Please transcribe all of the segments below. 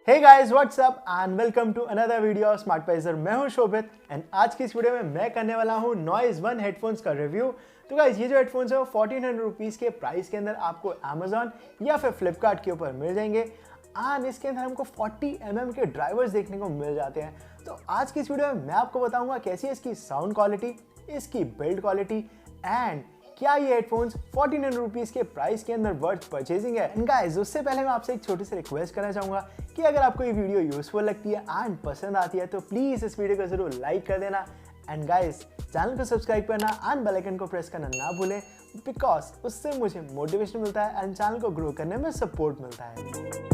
Hey guys what's up and welcome to another video of smart पाइजर। मैं हूं शोभित and आज की इस वीडियो में मैं करने वाला हूं नॉइज वन हेडफोन्स का रिव्यू। तो गाइस ये जो हेडफोन्स है वो 1400 रुपीज़ के प्राइस के अंदर आपको अमेजॉन या फिर फ्लिपकार्ट के ऊपर मिल जाएंगे एंड इसके अंदर हमको 40 mm के ड्राइवर्स देखने को मिल जाते हैं। तो आज की इस वीडियो में मैं आपको बताऊंगा कैसी है इसकी साउंड क्वालिटी, इसकी बिल्ड क्वालिटी एंड क्या ये हेडफोन्स 1400 रुपीज़ के प्राइस के अंदर वर्थ परचेजिंग है। एंड गाइस उससे पहले मैं आपसे एक छोटी सी रिक्वेस्ट करना चाहूँगा कि अगर आपको ये वीडियो यूजफुल लगती है एंड पसंद आती है तो प्लीज़ इस वीडियो को जरूर लाइक कर देना एंड गाइस चैनल को सब्सक्राइब करना एंड बेल आइकन को प्रेस करना ना भूलें बिकॉज उससे मुझे मोटिवेशन मिलता है एंड चैनल को ग्रो करने में सपोर्ट मिलता है।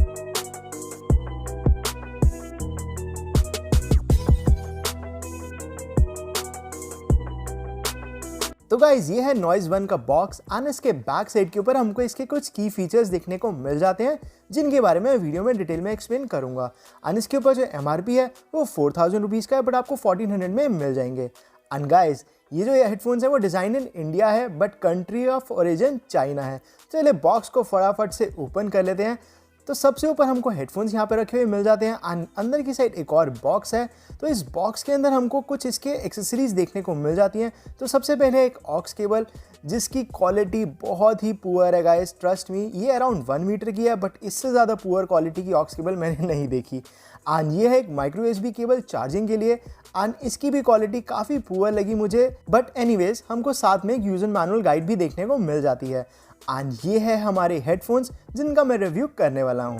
तो गाइज ये है नॉइज वन का बॉक्स एंड इसके बैक साइड के ऊपर हमको इसके कुछ की फीचर्स देखने को मिल जाते हैं जिनके बारे में वीडियो में डिटेल में एक्सप्लेन करूंगा। एंड इसके ऊपर जो MRP है वो 4000 रुपीज़ का है बट आपको 1400 में मिल जाएंगे। एंड गाइज ये जो हेडफोन्स है वो डिज़ाइन इन इंडिया है but country of origin China है। चलिए बॉक्स को फटाफट से ओपन कर लेते हैं। तो सबसे ऊपर हमको हेडफोन्स यहाँ पे रखे हुए मिल जाते हैं। अंदर की साइड एक और बॉक्स है। तो इस बॉक्स के अंदर हमको कुछ इसके एक्सेसरीज देखने को मिल जाती हैं। तो सबसे पहले एक ऑक्स केबल जिसकी क्वालिटी बहुत ही पुअर है गाइस, ट्रस्ट मी। ये अराउंड 1 मीटर की है बट इससे ज़्यादा पुअर क्वालिटी की ऑक्स केबल मैंने नहीं देखी। एंड ये है एक माइक्रो USB केबल चार्जिंग के लिए एंड इसकी भी क्वालिटी काफ़ी पुअर लगी मुझे बट एनीवेज हमको साथ में एक यूजर मैनुअल गाइड भी देखने को मिल जाती है। एंड ये है हमारे हेडफोन्स जिनका मैं रिव्यू करने वाला हूँ।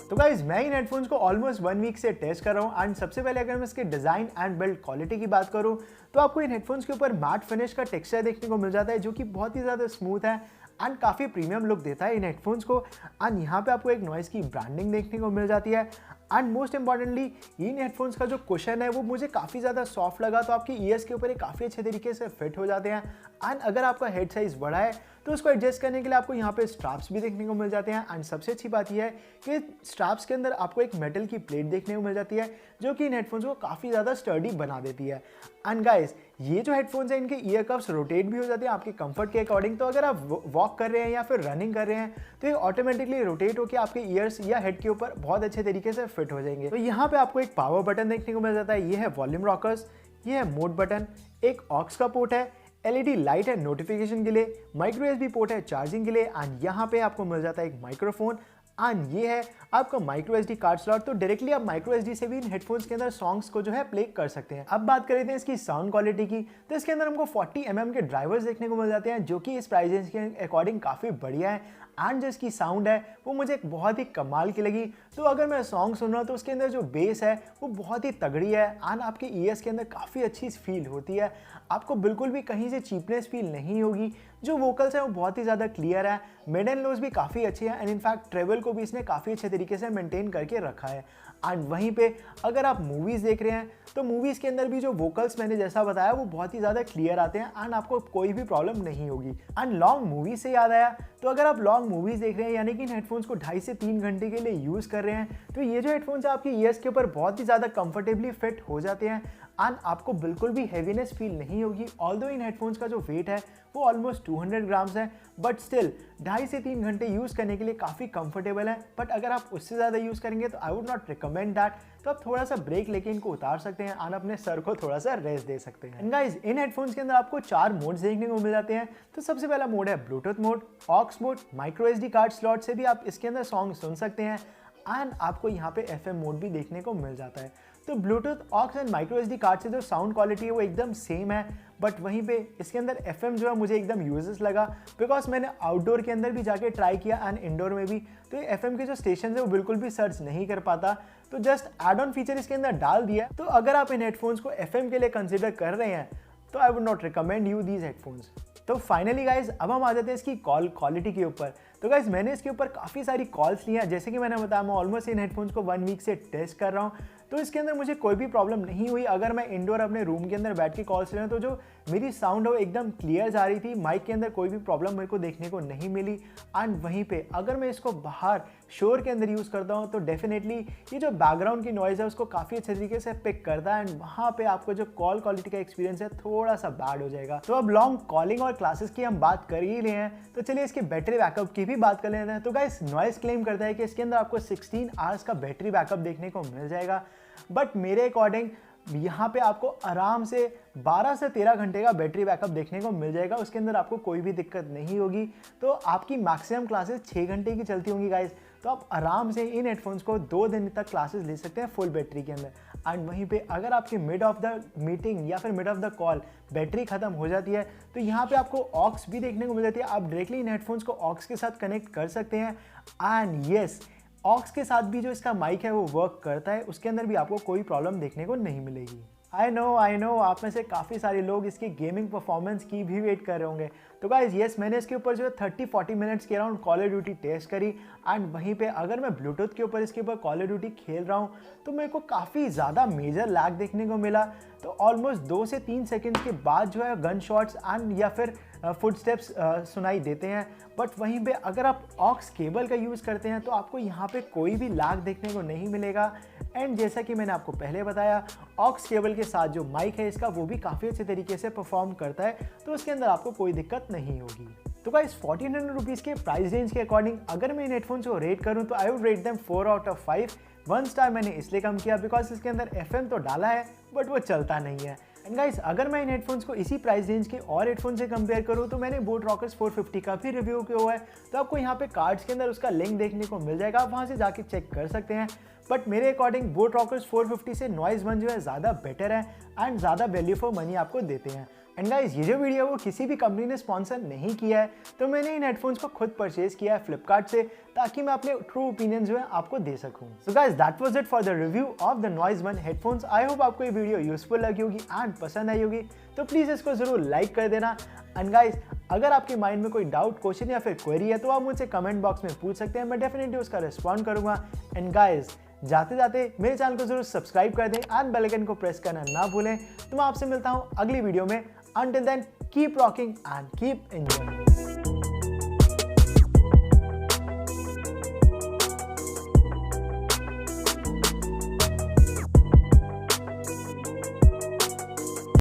तो गाइज मैं इन हेडफोन्स को ऑलमोस्ट 1 वीक से टेस्ट कर रहा हूँ एंड सबसे पहले अगर मैं इसके डिज़ाइन एंड बिल्ड क्वालिटी की बात करूँ तो आपको इन हेडफोन्स के ऊपर मैट फिनिश का टेक्सचर देखने को मिल जाता है जो कि बहुत ही ज़्यादा स्मूथ है एंड काफ़ी प्रीमियम लुक देता है इन हेडफोन्स को। एंड यहाँ पे आपको एक नॉइस की ब्रांडिंग देखने को मिल जाती है and most importantly in headphones का जो कुशन है वो मुझे काफ़ी ज़्यादा सॉफ्ट लगा। तो आपकी ईयर्स के ऊपर ये काफ़ी अच्छे तरीके से फिट हो जाते हैं एंड अगर आपका हेड साइज़ बड़ा है तो उसको एडजस्ट करने के लिए आपको यहाँ पे स्ट्रैप्स भी देखने को मिल जाते हैं। एंड सबसे अच्छी बात यह है कि स्ट्रैप्स के अंदर आपको एक मेटल की प्लेट देखने को मिल जाती है जो कि इन हेडफोन्स को काफ़ी ज़्यादा स्टर्डी बना देती है। एंड गाइस ये जो हेडफोन्स हैं इनके ईयर कप्स रोटेट भी हो जाते हैं आपके कंफर्ट के अकॉर्डिंग। तो अगर आप वॉक कर रहे हैं या फिर रनिंग कर रहे हैं तो ये ऑटोमेटिकली रोटेट होकर आपके ईयर्स या हेड के ऊपर बहुत अच्छे तरीके से फिट हो जाएंगे। तो यहाँ पे आपको एक पावर बटन देखने को मिल जाता है। ये है वॉल्यूम रॉकर्स, ये है मोड बटन, एक ऑक्स का पोर्ट है, LED लाइट है नोटिफिकेशन के लिए, माइक्रो USB पोर्ट है चार्जिंग के लिए एंड यहाँ पे आपको मिल जाता है एक माइक्रोफोन एंड ये है आपका माइक्रो SD कार्ड स्लॉट। तो डायरेक्टली आप माइक्रो SD से भी इन हेडफोन्स के अंदर सॉन्ग्स को जो है प्ले कर सकते हैं। अब बात करते हैं इसकी साउंड क्वालिटी की। तो इसके अंदर हमको 40 mm के ड्राइवर्स देखने को मिल जाते हैं जो कि इस प्राइस रेंज के अकॉर्डिंग काफ़ी बढ़िया है एंड जो इसकी साउंड है वो मुझे बहुत ही कमाल की लगी। तो अगर मैं सॉन्ग सुन रहा हूँ तो उसके अंदर जो बेस है वो बहुत ही तगड़ी है एंड आपके ईयर्स के अंदर काफ़ी अच्छी फील होती है। आपको बिल्कुल भी कहीं से चीपनेस फील नहीं होगी। जो वोकल्स है वो बहुत ही ज़्यादा क्लियर है, मिड एंड लोज भी काफ़ी अच्छी है एंड इनफैक्ट ट्रेवल को भी इसने काफ़ी अच्छे तरीके से मेंटेन करके रखा है। एंड वहीं पे अगर आप मूवीज़ देख रहे हैं तो मूवीज़ के अंदर भी जो वोकल्स मैंने जैसा बताया वो बहुत ही ज़्यादा क्लियर आते हैं एंड आपको कोई भी प्रॉब्लम नहीं होगी। एंड लॉन्ग मूवी से याद आया तो अगर आप लॉन्ग मूवीज़ देख रहे हैं यानी कि इन हेडफोन्स को 2.5 से 3 घंटे के लिए यूज़ कर रहे हैं तो ये जो हेडफोन्स है आपके ईयर्स के ऊपर बहुत ही ज़्यादा कंफर्टेबली फिट हो जाते हैं एंड आपको बिल्कुल भी हैवीनेस फील नहीं होगी। ऑल्दो इन हेडफोन्स का जो वेट है वो ऑलमोस्ट 200 ग्राम्स है बट स्टिल 2.5 से 3 घंटे यूज़ करने के लिए काफ़ी कंफर्टेबल है। बट अगर आप उससे ज़्यादा यूज़ करेंगे तो I would not recommend that. तो आप थोड़ा सा ब्रेक लेके इनको उतार सकते हैं और अपने सर को थोड़ा सा रेस्ट दे सकते हैं। एंड गाइस इन हेडफोन्स के अंदर आपको 4 मोड्स देखने को मिल जाते हैं। तो सबसे पहला मोड है Bluetooth mode, aux mode, micro SD card slot से भी आप इसके अंदर सॉन्ग सुन सकते हैं एंड आपको यहाँ पे FM मोड भी देखने को मिल जाता है। तो Bluetooth, aux and micro SD card से जो साउंड क्वालिटी है वो एकदम सेम है बट वहीं पे इसके अंदर FM जो है मुझे एकदम यूजेस लगा बिकॉज मैंने आउटडोर के अंदर भी जाके ट्राई किया एंड इंडोर में भी। तो ये FM के जो स्टेशन है वो बिल्कुल भी सर्च नहीं कर पाता तो जस्ट एड ऑन फीचर इसके अंदर डाल दिया। तो अगर आप इन हेडफोन्स को FM के लिए कंसिडर कर रहे हैं तो I would not recommend you these headphones. तो फाइनली गाइज अब हम आ जाते हैं इसकी कॉल क्वालिटी के ऊपर। तो गाइज मैंने इसके ऊपर काफ़ी सारी कॉल्स ली हैं जैसे कि मैंने बताया मैं ऑलमोस्ट इन हेडफोन्स को 1 वीक से टेस्ट कर रहा हूँ। तो इसके अंदर मुझे कोई भी प्रॉब्लम नहीं हुई। अगर मैं इंडोर अपने रूम के अंदर बैठ के कॉल्स ले रहा हूँ तो जो मेरी साउंड वो एकदम क्लियर जा रही थी, माइक के अंदर कोई भी प्रॉब्लम मेरे को देखने को नहीं मिली। एंड वहीं पे अगर मैं इसको बाहर शोर के अंदर यूज़ करता हूँ तो डेफिनेटली ये जो बैकग्राउंड की नॉइज़ है उसको काफ़ी अच्छे तरीके से पिक करता है एंड वहाँ पे आपको जो कॉल क्वालिटी का एक्सपीरियंस है थोड़ा सा बैड हो जाएगा। तो अब लॉन्ग कॉलिंग और क्लासेस की हम बात कर ही रहे हैं तो चलिए इसकी बैटरी बैकअप की भी बात कर लेते हैं। तो गाइस नॉइज़ क्लेम करता है कि इसके अंदर आपको 16 आवर्स का बैटरी बैकअप देखने को मिल जाएगा, बट मेरे अकॉर्डिंग यहाँ पे आपको आराम से 12 से 13 घंटे का बैटरी बैकअप देखने को मिल जाएगा। उसके अंदर आपको कोई भी दिक्कत नहीं होगी। तो आपकी मैक्सिमम क्लासेस 6 घंटे की चलती होंगी गाइस, तो आप आराम से इन हेडफोन्स को 2 दिन तक क्लासेस ले सकते हैं फुल बैटरी के अंदर। एंड वहीं पे अगर आपकी मिड ऑफ द मीटिंग या फिर mid of the call battery खत्म हो जाती है तो यहाँ पे आपको ऑक्स भी देखने को मिल जाती है। आप डायरेक्टली इन हेडफोन्स को ऑक्स के साथ कनेक्ट कर सकते हैं। एंड येस, ऑक्स के साथ भी जो इसका माइक है वो वर्क करता है, उसके अंदर भी आपको कोई प्रॉब्लम देखने को नहीं मिलेगी। आई नो आप में से काफ़ी सारे लोग इसकी गेमिंग परफॉर्मेंस की भी वेट कर रहे होंगे। तो गाइज येस, मैंने इसके ऊपर जो है 30-40 मिनट्स के around Call of Duty test करी। एंड वहीं पे अगर मैं ब्लूटूथ के ऊपर इसके ऊपर कॉल ऑफ ड्यूटी खेल रहा हूँ तो मेरे को काफ़ी ज़्यादा मेजर लैग देखने को मिला। तो ऑलमोस्ट 2 से 3 सेकेंड्स के बाद जो है गन शॉट्स एंड या फिर फुटस्टेप्स सुनाई देते हैं। बट वहीं पे अगर आप ऑक्स केबल का यूज़ करते हैं तो आपको यहाँ पे कोई भी लैग देखने को नहीं मिलेगा। एंड जैसा कि मैंने आपको पहले बताया, ऑक्स केबल के साथ जो माइक है इसका वो भी काफ़ी अच्छे तरीके से परफॉर्म करता है, तो उसके अंदर आपको कोई दिक्कत नहीं होगी। तो गाइस 1400 रुपीज़ के प्राइस रेंज के अकॉर्डिंग अगर मैं इन हेडफोन्स को रेट करूँ तो I would rate them 4 out of 5। 1 star मैंने इसलिए कम किया बिकॉज इसके अंदर FM तो डाला है बट वो चलता नहीं है। एंड गाइस अगर मैं इन हेडफोन्स को इसी प्राइस रेंज के और हेडफोन से कंपेयर करूँ तो मैंने बोट रॉकर्स 450 का भी रिव्यू किया हुआ है, तो आपको यहाँ पे कार्ड्स के अंदर उसका लिंक देखने को मिल जाएगा, आप वहाँ से जाके चेक कर सकते हैं। बट मेरे अकॉर्डिंग बोट रॉकर्स 450 से नॉइज़ वन जो है ज़्यादा बेटर है एंड ज़्यादा वैल्यू फॉर मनी आपको देते हैं। एंड गाइस ये जो वीडियो वो किसी भी कंपनी ने स्पॉन्सर नहीं किया है, तो मैंने इन हेडफोन्स को खुद परचेज किया है फ्लिपकार्ट से, ताकि मैं अपने ट्रू ओपिनियन जो है आपको दे सकूं। So guys that was it for the review of the noise one headphones. I hope आपको ये वीडियो यूजफुल लगी होगी एंड पसंद आई होगी, तो प्लीज़ इसको ज़रूर लाइक कर देना। एंड गाइस अगर आपके माइंड में कोई डाउट, क्वेश्चन या फिर क्वेरी है तो आप मुझसे कमेंट बॉक्स में पूछ सकते हैं, मैं डेफिनेटली उसका रिस्पॉन्ड करूंगा। एंड गाइस जाते जाते मेरे चैनल को जरूर सब्सक्राइब कर दें एंड बेल आइकन को प्रेस करना ना भूलें। तो मैं आपसे मिलता हूं अगली वीडियो में। Until then, keep rocking and keep enjoying.